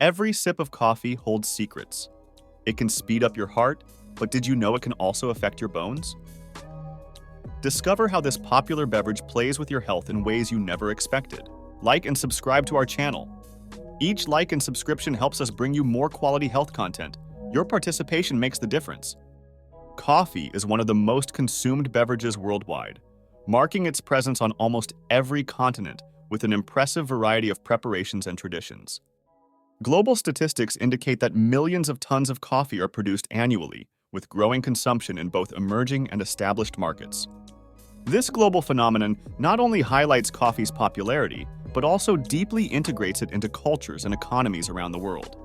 Every sip of coffee holds secrets. It can speed up your heart, but did you know it can also affect your bones? Discover how this popular beverage plays with your health in ways you never expected. Like and subscribe to our channel. Each like and subscription helps us bring you more quality health content. Your participation makes the difference. Coffee is one of the most consumed beverages worldwide, marking its presence on almost every continent with an impressive variety of preparations and traditions. Global statistics indicate that millions of tons of coffee are produced annually, with growing consumption in both emerging and established markets. This global phenomenon not only highlights coffee's popularity, but also deeply integrates it into cultures and economies around the world.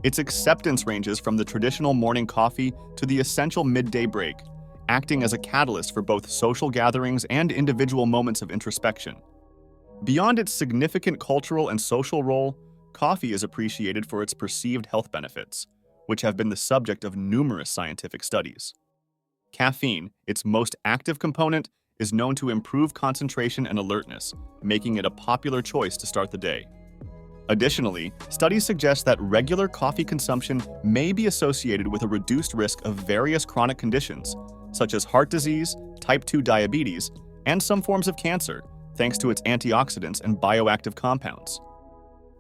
Its acceptance ranges from the traditional morning coffee to the essential midday break, acting as a catalyst for both social gatherings and individual moments of introspection. Beyond its significant cultural and social role, coffee is appreciated for its perceived health benefits, which have been the subject of numerous scientific studies. Caffeine, its most active component, is known to improve concentration and alertness, making it a popular choice to start the day. Additionally, studies suggest that regular coffee consumption may be associated with a reduced risk of various chronic conditions, such as heart disease, type 2 diabetes, and some forms of cancer, thanks to its antioxidants and bioactive compounds.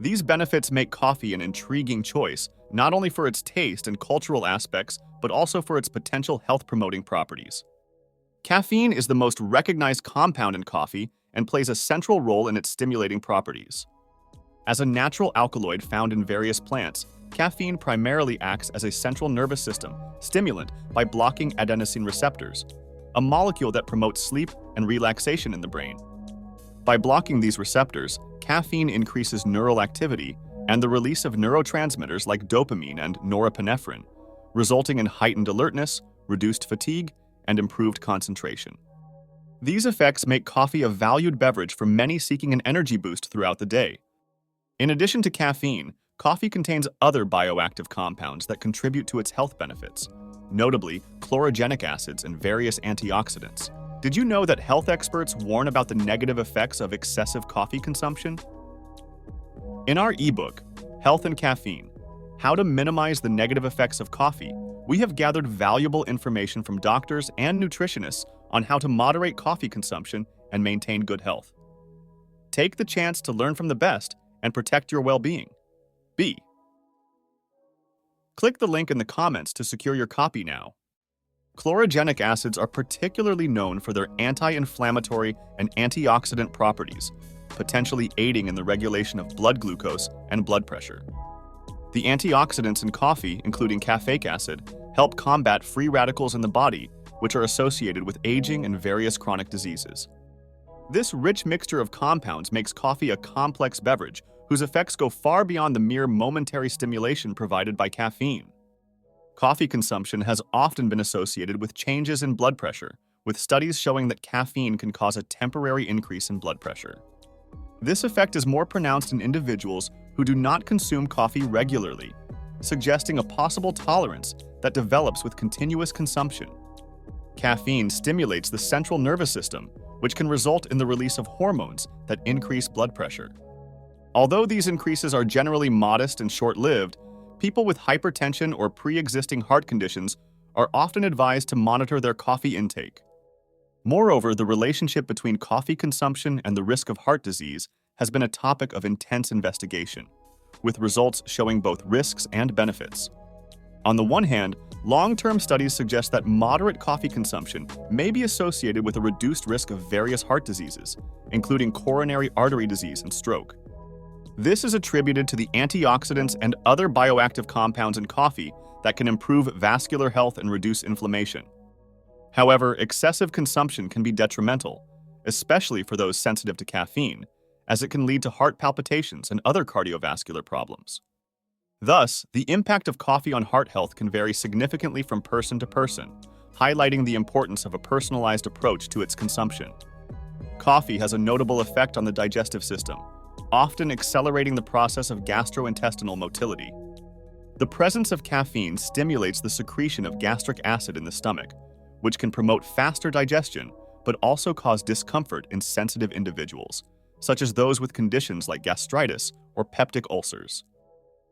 These benefits make coffee an intriguing choice, not only for its taste and cultural aspects, but also for its potential health-promoting properties. Caffeine is the most recognized compound in coffee and plays a central role in its stimulating properties. As a natural alkaloid found in various plants, caffeine primarily acts as a central nervous system stimulant by blocking adenosine receptors, a molecule that promotes sleep and relaxation in the brain. By blocking these receptors, caffeine increases neural activity and the release of neurotransmitters like dopamine and norepinephrine, resulting in heightened alertness, reduced fatigue, and improved concentration. These effects make coffee a valued beverage for many seeking an energy boost throughout the day. In addition to caffeine, coffee contains other bioactive compounds that contribute to its health benefits, notably chlorogenic acids and various antioxidants. Did you know that health experts warn about the negative effects of excessive coffee consumption? In our ebook, Health and Caffeine: How to Minimize the Negative Effects of Coffee, we have gathered valuable information from doctors and nutritionists on how to moderate coffee consumption and maintain good health. Take the chance to learn from the best and protect your well-being. Click the link in the comments to secure your copy now. Chlorogenic acids are particularly known for their anti-inflammatory and antioxidant properties, potentially aiding in the regulation of blood glucose and blood pressure. The antioxidants in coffee, including caffeic acid, help combat free radicals in the body, which are associated with aging and various chronic diseases. This rich mixture of compounds makes coffee a complex beverage whose effects go far beyond the mere momentary stimulation provided by caffeine. Coffee consumption has often been associated with changes in blood pressure, with studies showing that caffeine can cause a temporary increase in blood pressure. This effect is more pronounced in individuals who do not consume coffee regularly, suggesting a possible tolerance that develops with continuous consumption. Caffeine stimulates the central nervous system, which can result in the release of hormones that increase blood pressure. Although these increases are generally modest and short-lived, people with hypertension or pre-existing heart conditions are often advised to monitor their coffee intake. Moreover, the relationship between coffee consumption and the risk of heart disease has been a topic of intense investigation, with results showing both risks and benefits. On the one hand, long-term studies suggest that moderate coffee consumption may be associated with a reduced risk of various heart diseases, including coronary artery disease and stroke. This is attributed to the antioxidants and other bioactive compounds in coffee that can improve vascular health and reduce inflammation. However, excessive consumption can be detrimental, especially for those sensitive to caffeine, as it can lead to heart palpitations and other cardiovascular problems. Thus, the impact of coffee on heart health can vary significantly from person to person, highlighting the importance of a personalized approach to its consumption. Coffee has a notable effect on the digestive system, often accelerating the process of gastrointestinal motility. The presence of caffeine stimulates the secretion of gastric acid in the stomach, which can promote faster digestion, but also cause discomfort in sensitive individuals, such as those with conditions like gastritis or peptic ulcers.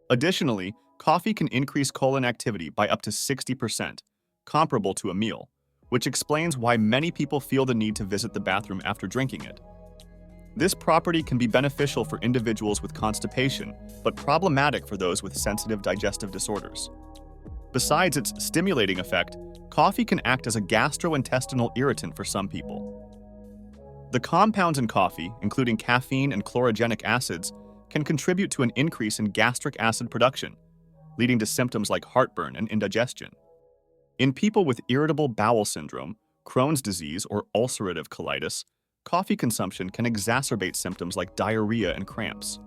Additionally, coffee can increase colon activity by up to 60%, comparable to a meal, which explains why many people feel the need to visit the bathroom after drinking it. This property can be beneficial for individuals with constipation, but problematic for those with sensitive digestive disorders. Besides its stimulating effect, coffee can act as a gastrointestinal irritant for some people. The compounds in coffee, including caffeine and chlorogenic acids, can contribute to an increase in gastric acid production, leading to symptoms like heartburn and indigestion. In people with irritable bowel syndrome, Crohn's disease, or ulcerative colitis, coffee consumption can exacerbate symptoms like diarrhea and cramps.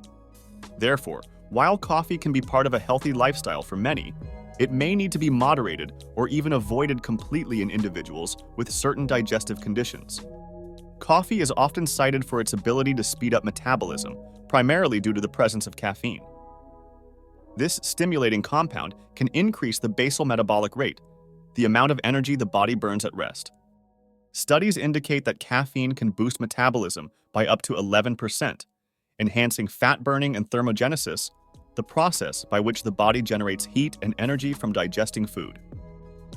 Therefore, while coffee can be part of a healthy lifestyle for many, it may need to be moderated or even avoided completely in individuals with certain digestive conditions. Coffee is often cited for its ability to speed up metabolism, primarily due to the presence of caffeine. This stimulating compound can increase the basal metabolic rate, the amount of energy the body burns at rest. Studies indicate that caffeine can boost metabolism by up to 11%, enhancing fat burning and thermogenesis, the process by which the body generates heat and energy from digesting food.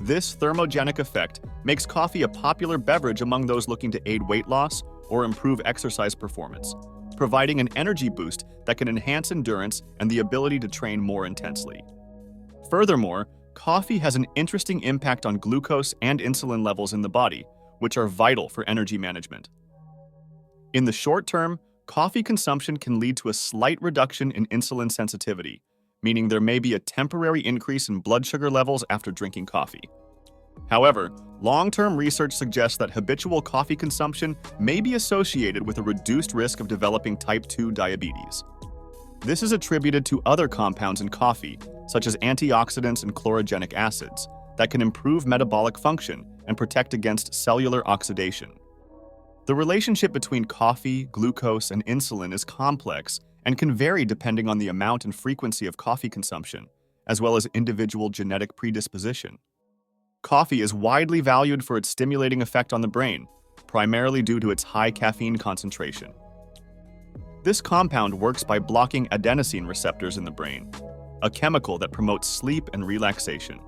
This thermogenic effect makes coffee a popular beverage among those looking to aid weight loss or improve exercise performance, providing an energy boost that can enhance endurance and the ability to train more intensely. Furthermore, coffee has an interesting impact on glucose and insulin levels in the body, which are vital for energy management. In the short term, coffee consumption can lead to a slight reduction in insulin sensitivity, meaning there may be a temporary increase in blood sugar levels after drinking coffee. However, long-term research suggests that habitual coffee consumption may be associated with a reduced risk of developing type 2 diabetes. This is attributed to other compounds in coffee, such as antioxidants and chlorogenic acids, that can improve metabolic function and protect against cellular oxidation. The relationship between coffee, glucose, and insulin is complex and can vary depending on the amount and frequency of coffee consumption, as well as individual genetic predisposition. Coffee is widely valued for its stimulating effect on the brain, primarily due to its high caffeine concentration. This compound works by blocking adenosine receptors in the brain, a chemical that promotes sleep and relaxation.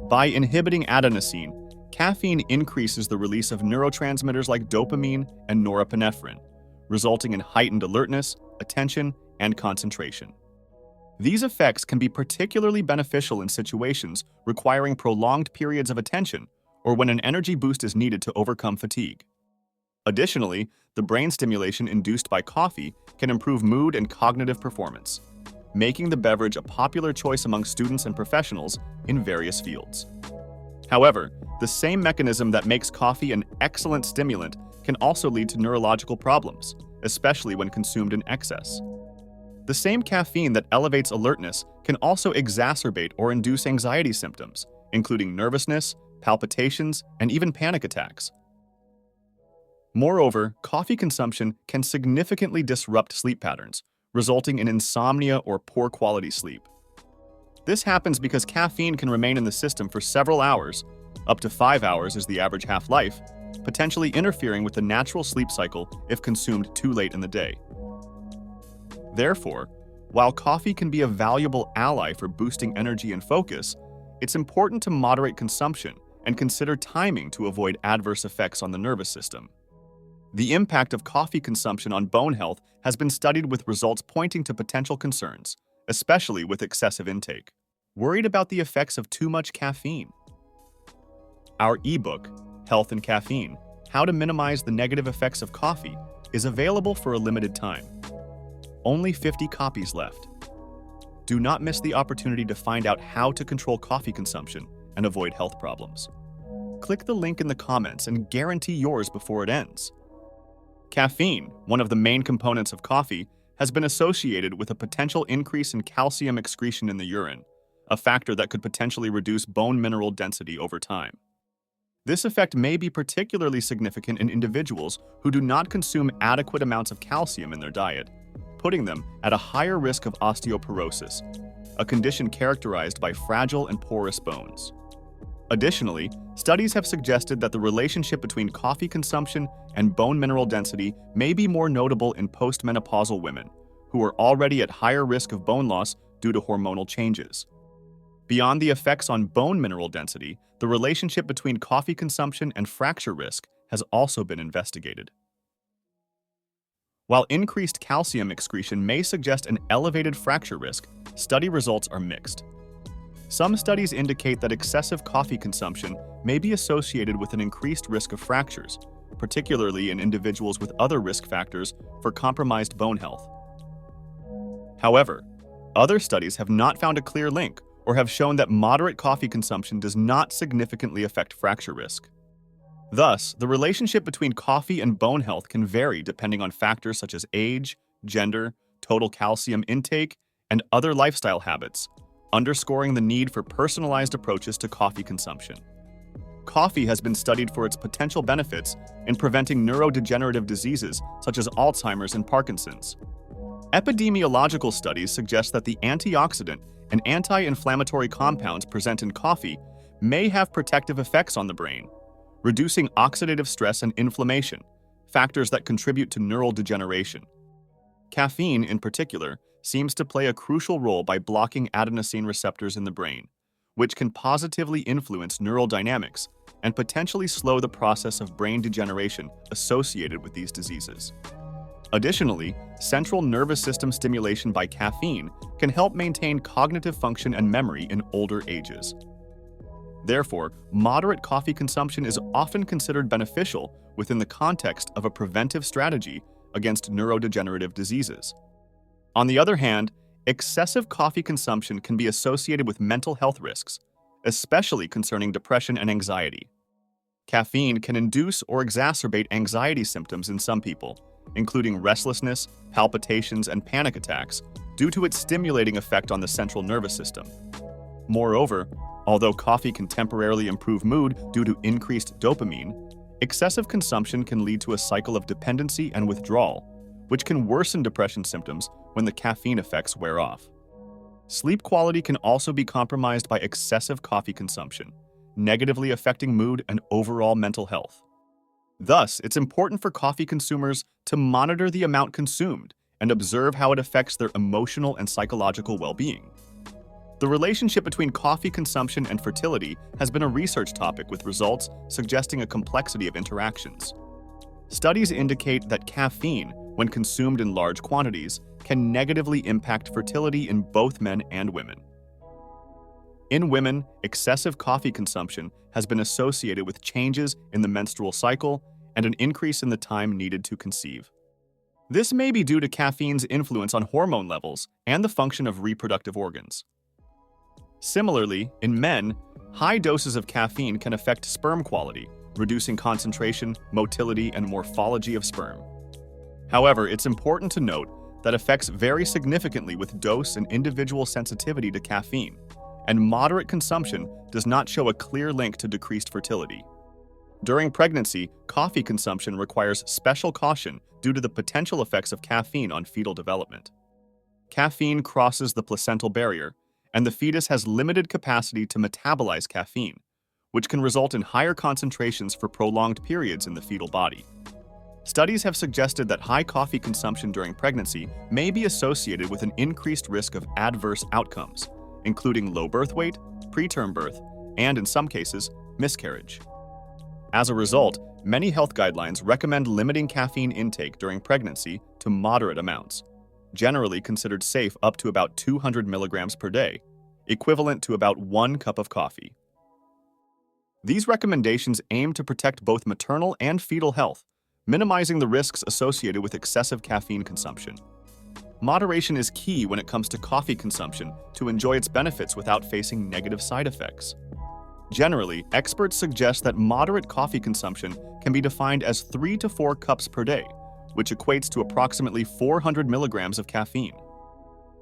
By inhibiting adenosine, caffeine increases the release of neurotransmitters like dopamine and norepinephrine, resulting in heightened alertness, attention, and concentration. These effects can be particularly beneficial in situations requiring prolonged periods of attention or when an energy boost is needed to overcome fatigue. Additionally, the brain stimulation induced by coffee can improve mood and cognitive performance, making the beverage a popular choice among students and professionals in various fields. However, the same mechanism that makes coffee an excellent stimulant can also lead to neurological problems, especially when consumed in excess. The same caffeine that elevates alertness can also exacerbate or induce anxiety symptoms, including nervousness, palpitations, and even panic attacks. Moreover, coffee consumption can significantly disrupt sleep patterns, resulting in insomnia or poor quality sleep. This happens because caffeine can remain in the system for several hours, up to 5 hours is the average half-life, potentially interfering with the natural sleep cycle if consumed too late in the day. Therefore, while coffee can be a valuable ally for boosting energy and focus, it's important to moderate consumption and consider timing to avoid adverse effects on the nervous system. The impact of coffee consumption on bone health has been studied with results pointing to potential concerns, especially with excessive intake. Worried about the effects of too much caffeine? Our ebook, Health and Caffeine: How to Minimize the Negative Effects of Coffee, is available for a limited time. Only 50 copies left. Do not miss the opportunity to find out how to control coffee consumption and avoid health problems. Click the link in the comments and guarantee yours before it ends. Caffeine, one of the main components of coffee, has been associated with a potential increase in calcium excretion in the urine, a factor that could potentially reduce bone mineral density over time. This effect may be particularly significant in individuals who do not consume adequate amounts of calcium in their diet, putting them at a higher risk of osteoporosis, a condition characterized by fragile and porous bones. Additionally, studies have suggested that the relationship between coffee consumption and bone mineral density may be more notable in postmenopausal women, who are already at higher risk of bone loss due to hormonal changes. Beyond the effects on bone mineral density, the relationship between coffee consumption and fracture risk has also been investigated. While increased calcium excretion may suggest an elevated fracture risk, study results are mixed. Some studies indicate that excessive coffee consumption may be associated with an increased risk of fractures, particularly in individuals with other risk factors for compromised bone health. However, other studies have not found a clear link or have shown that moderate coffee consumption does not significantly affect fracture risk. Thus, the relationship between coffee and bone health can vary depending on factors such as age, gender, total calcium intake, and other lifestyle habits, underscoring the need for personalized approaches to coffee consumption. Coffee has been studied for its potential benefits in preventing neurodegenerative diseases such as Alzheimer's and Parkinson's. Epidemiological studies suggest that the antioxidant and anti-inflammatory compounds present in coffee may have protective effects on the brain, reducing oxidative stress and inflammation, factors that contribute to neural degeneration. Caffeine, in particular, seems to play a crucial role by blocking adenosine receptors in the brain, which can positively influence neural dynamics and potentially slow the process of brain degeneration associated with these diseases. Additionally, central nervous system stimulation by caffeine can help maintain cognitive function and memory in older ages. Therefore, moderate coffee consumption is often considered beneficial within the context of a preventive strategy against neurodegenerative diseases. On the other hand, excessive coffee consumption can be associated with mental health risks, especially concerning depression and anxiety. Caffeine can induce or exacerbate anxiety symptoms in some people, including restlessness, palpitations, and panic attacks, due to its stimulating effect on the central nervous system. Moreover, although coffee can temporarily improve mood due to increased dopamine, excessive consumption can lead to a cycle of dependency and withdrawal, which can worsen depression symptoms when the caffeine effects wear off. Sleep quality can also be compromised by excessive coffee consumption, negatively affecting mood and overall mental health. Thus, it's important for coffee consumers to monitor the amount consumed and observe how it affects their emotional and psychological well-being. The relationship between coffee consumption and fertility has been a research topic with results suggesting a complexity of interactions. Studies indicate that caffeine, when consumed in large quantities, can negatively impact fertility in both men and women. In women, excessive coffee consumption has been associated with changes in the menstrual cycle and an increase in the time needed to conceive. This may be due to caffeine's influence on hormone levels and the function of reproductive organs. Similarly, in men, high doses of caffeine can affect sperm quality, reducing concentration, motility, and morphology of sperm. However, it's important to note that effects vary significantly with dose and individual sensitivity to caffeine, and moderate consumption does not show a clear link to decreased fertility. During pregnancy, coffee consumption requires special caution due to the potential effects of caffeine on fetal development. Caffeine crosses the placental barrier, and the fetus has limited capacity to metabolize caffeine, which can result in higher concentrations for prolonged periods in the fetal body. Studies have suggested that high coffee consumption during pregnancy may be associated with an increased risk of adverse outcomes, including low birth weight, preterm birth, and in some cases, miscarriage. As a result, many health guidelines recommend limiting caffeine intake during pregnancy to moderate amounts, generally considered safe up to about 200 milligrams per day, equivalent to about 1 cup of coffee. These recommendations aim to protect both maternal and fetal health, minimizing the risks associated with excessive caffeine consumption. Moderation is key when it comes to coffee consumption to enjoy its benefits without facing negative side effects. Generally, experts suggest that moderate coffee consumption can be defined as 3 to 4 cups per day, which equates to approximately 400 milligrams of caffeine.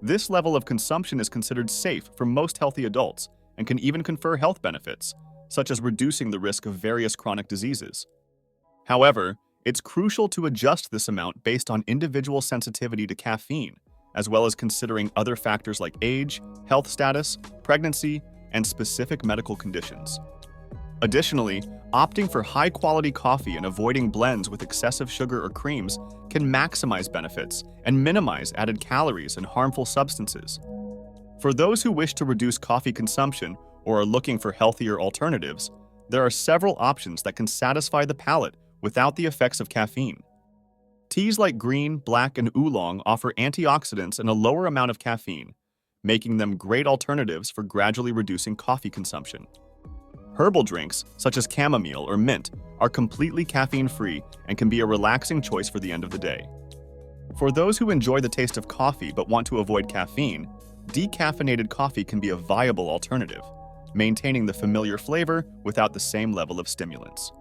This level of consumption is considered safe for most healthy adults and can even confer health benefits, such as reducing the risk of various chronic diseases. However, it's crucial to adjust this amount based on individual sensitivity to caffeine, as well as considering other factors like age, health status, pregnancy, and specific medical conditions. Additionally, opting for high-quality coffee and avoiding blends with excessive sugar or creams can maximize benefits and minimize added calories and harmful substances. For those who wish to reduce coffee consumption or are looking for healthier alternatives, there are several options that can satisfy the palate without the effects of caffeine. Teas like green, black, and oolong offer antioxidants and a lower amount of caffeine, making them great alternatives for gradually reducing coffee consumption. Herbal drinks, such as chamomile or mint, are completely caffeine-free and can be a relaxing choice for the end of the day. For those who enjoy the taste of coffee but want to avoid caffeine, decaffeinated coffee can be a viable alternative, maintaining the familiar flavor without the same level of stimulants.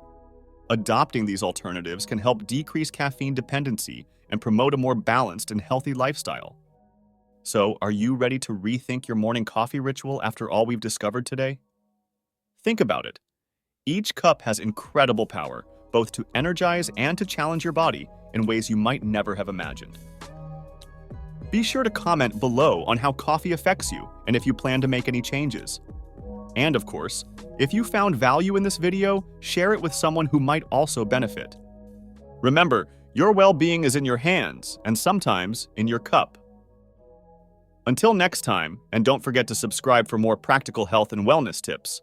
Adopting these alternatives can help decrease caffeine dependency and promote a more balanced and healthy lifestyle. So, are you ready to rethink your morning coffee ritual after all we've discovered today? Think about it. Each cup has incredible power, both to energize and to challenge your body in ways you might never have imagined. Be sure to comment below on how coffee affects you and if you plan to make any changes. And of course, if you found value in this video, share it with someone who might also benefit. Remember, your well-being is in your hands and sometimes in your cup. Until next time, and don't forget to subscribe for more practical health and wellness tips.